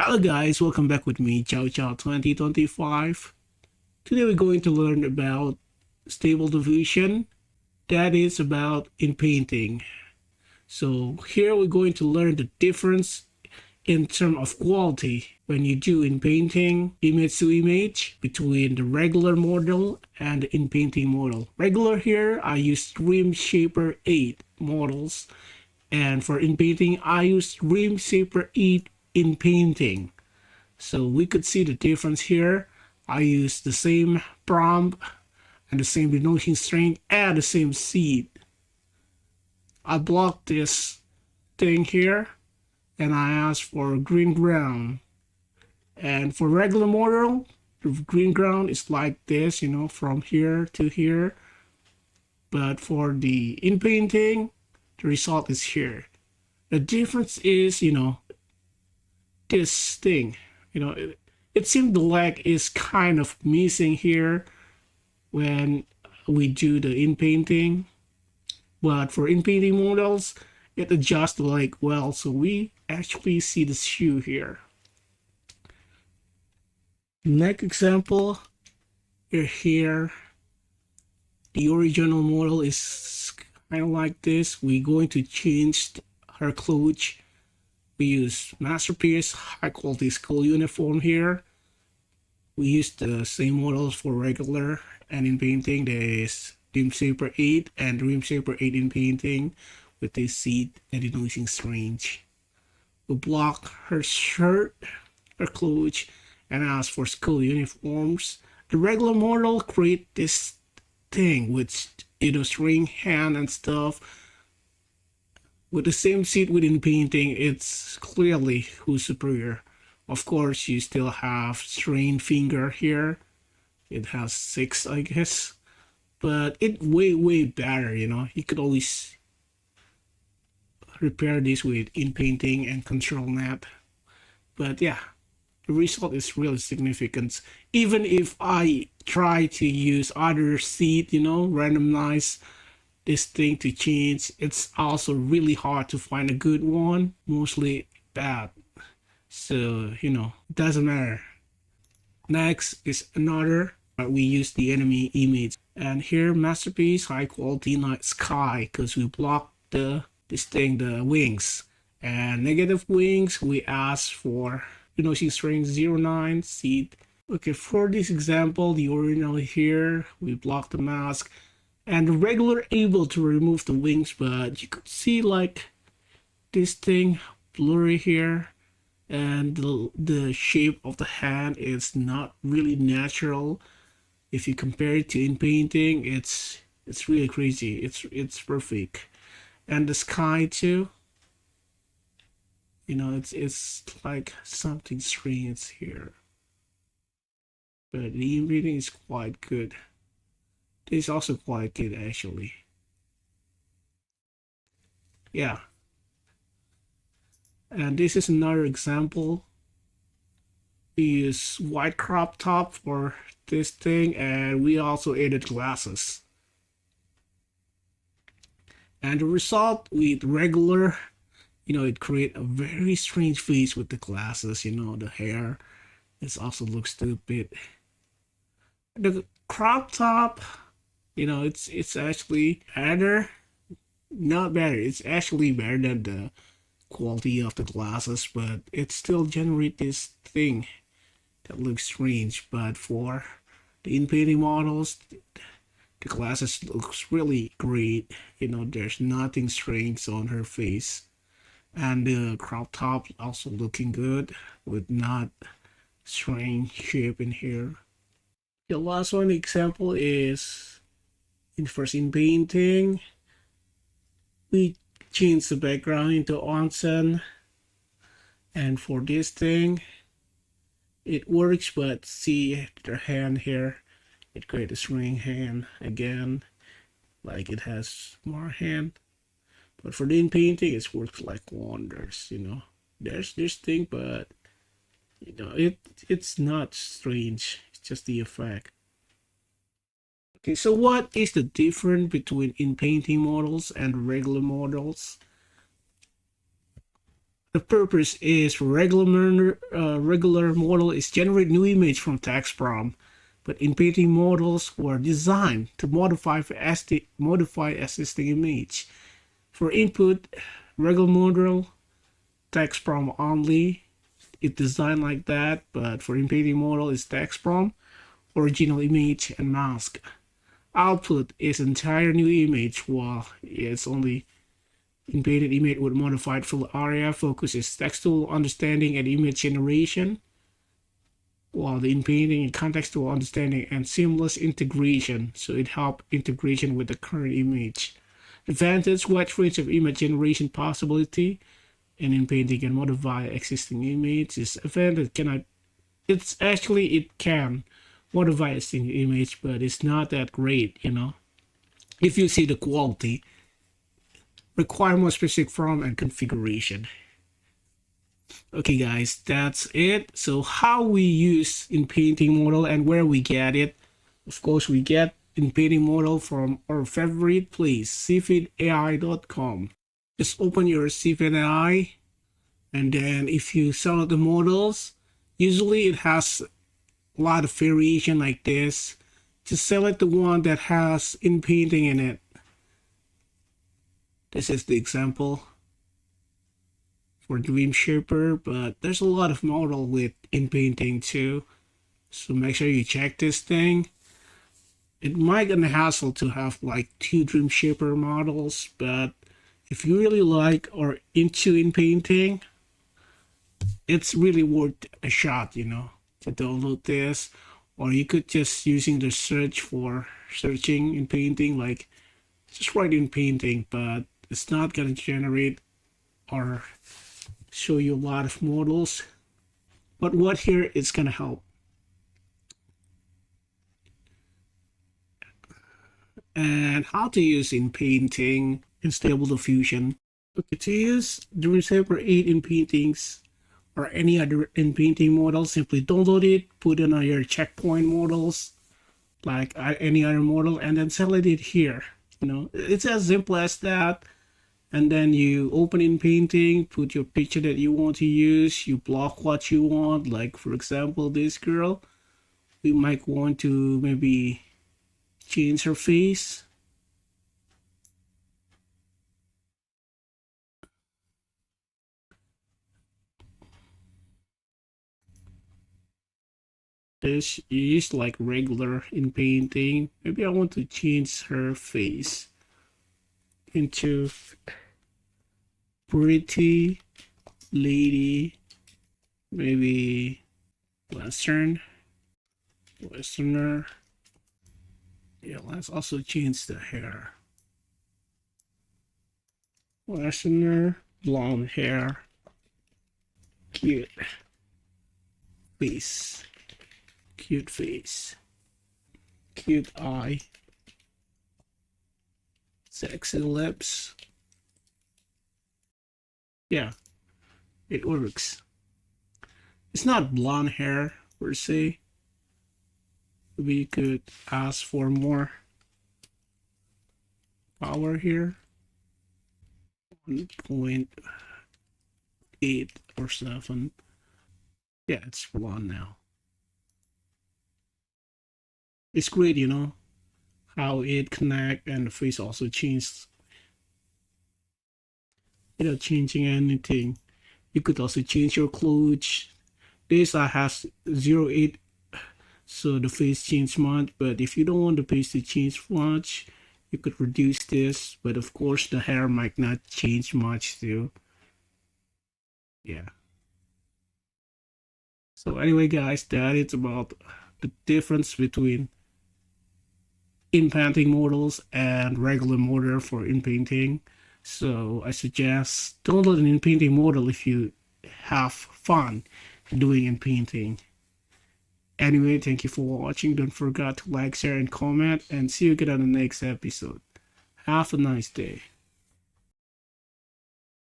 Hello guys, welcome back with me, Chow Chow 2025. Today we're going to learn about Stable Diffusion, that is about Inpainting. So here we're going to learn the difference in terms of quality when you do Inpainting image to image between the regular model and the Inpainting model. Regular here, I use Stream Shaper 8 models, and for Inpainting, I use Stream Shaper 8 Inpainting. So we could see the difference here. I use the same prompt and the same denoting string and the same seed. I block this thing here and I ask for green ground. And for regular model, the green ground is like this, from here to here. But for the Inpainting, the result is here. The difference is, this thing, it seems the lag is kind of missing here when we do the Inpainting. But for Inpainting models, it adjusts the lag well, so we actually see the shoe here. Next example, here, the original model is kind of like this. We're going to change her clothes. We use Masterpiece high quality school uniform here. We use the same models for regular and Inpainting. There is Dream Shaper 8 and Dream Shaper 8 Inpainting with this seed and denoting string. We block her shirt, her clothes, and ask for school uniforms. The regular model create this thing with string hand and stuff. With the same seed with Inpainting, it's clearly who's superior. Of course, you still have strain finger here. It has 6, I guess. But it's way better, You could always repair this with Inpainting and Control Net. But yeah, the result is really significant. Even if I try to use other seed, randomize this thing to change, it's also really hard to find a good one, mostly bad. So, it doesn't matter. Next is another, we use the enemy image. And here, Masterpiece, high quality night sky, because we block the wings. And negative wings, we ask for, string 09 seed. Okay, for this example, the original here, we block the mask. And the regular able to remove the wings, but you could see like this thing blurry here, and the shape of the hand is not really natural. If you compare it to Inpainting, it's really crazy. It's perfect. And the sky too, it's like something strange here, but the Inpainting is quite good. This is also quite good actually. Yeah. And this is another example. We use white crop top for this thing, and we also added glasses. And the result with regular, it create a very strange face with the glasses, the hair. It also looks stupid. The crop top, it's actually better. Not better, it's actually better than the quality of the glasses, but it still generates this thing that looks strange. But for the Inpainting models, the glasses looks really great. There's nothing strange on her face, and the crop top also looking good with not strange shape in here. The last one example is in Inpainting. We change the background into onsen, and for this thing it works, but see the hand here, it creates a string hand again, like it has more hand. But for the Inpainting, it works like wonders. There's this thing, but it's not strange, it's just the effect. Okay, so what is the difference between Inpainting models and regular models? The purpose is for regular model is generate new image from text prompt, but inpainting models were designed to modify existing image. For input, regular model text prompt only. It designed like that, but for inpainting model is text prompt, original image, and mask. Output is entire new image, while it's only inpainted image with modified fill area. Focus is textual understanding and image generation, while the inpainting and contextual understanding and seamless integration. So it helps integration with the current image. Advantage: wide range of image generation possibility, and inpainting can modify existing image. Disadvantage: it can modify existing image, but it's not that great. If you see the quality, require more specific form and configuration. Okay guys, that's it. So how we use Inpainting Model and where we get it. Of course, we get Inpainting Model from our favorite place, cfidai.com. Just open your cfidai, and then if you select the models, usually it has a lot of variation like this. Just select the one that has inpainting in it. This is the example for Dream Shaper, but there's a lot of model with inpainting too. So make sure you check this thing. It might be a hassle to have like 2 Dream Shaper models, but if you really like or into inpainting, it's really worth a shot, to download this. Or you could just using the search for searching Inpainting, like just write Inpainting, but it's not gonna generate or show you a lot of models. But what here is gonna help. And how to use Inpainting in Stable Diffusion. Okay, to use the Shaper 8 Inpaintings or any other inpainting model, simply download it, put it on your checkpoint models, like any other model, and then select it here. It's as simple as that. And then you open Inpainting, put your picture that you want to use, you block what you want, like for example this girl. We might want to maybe change her face. This is like regular Inpainting. Maybe I want to change her face into pretty lady, maybe westerner. Yeah, let's also change the hair. Westerner, blonde hair, cute face, cute face, cute eye, sexy lips. Yeah, it works. It's not blonde hair per se. We could ask for more power here. 1.8 or 7. Yeah, it's blonde now. It's great, how it connect, and the face also changed without changing anything. You could also change your clothes. This has 0.8, so the face changed much, but if you don't want the face to change much, you could reduce this, but of course the hair might not change much too. Yeah. So anyway guys, that is about the difference between inpainting models and regular model for inpainting. So I suggest download an inpainting model if you have fun doing inpainting. Anyway, thank you for watching. Don't forget to like, share, and comment, and see you again on the next episode. Have a nice day.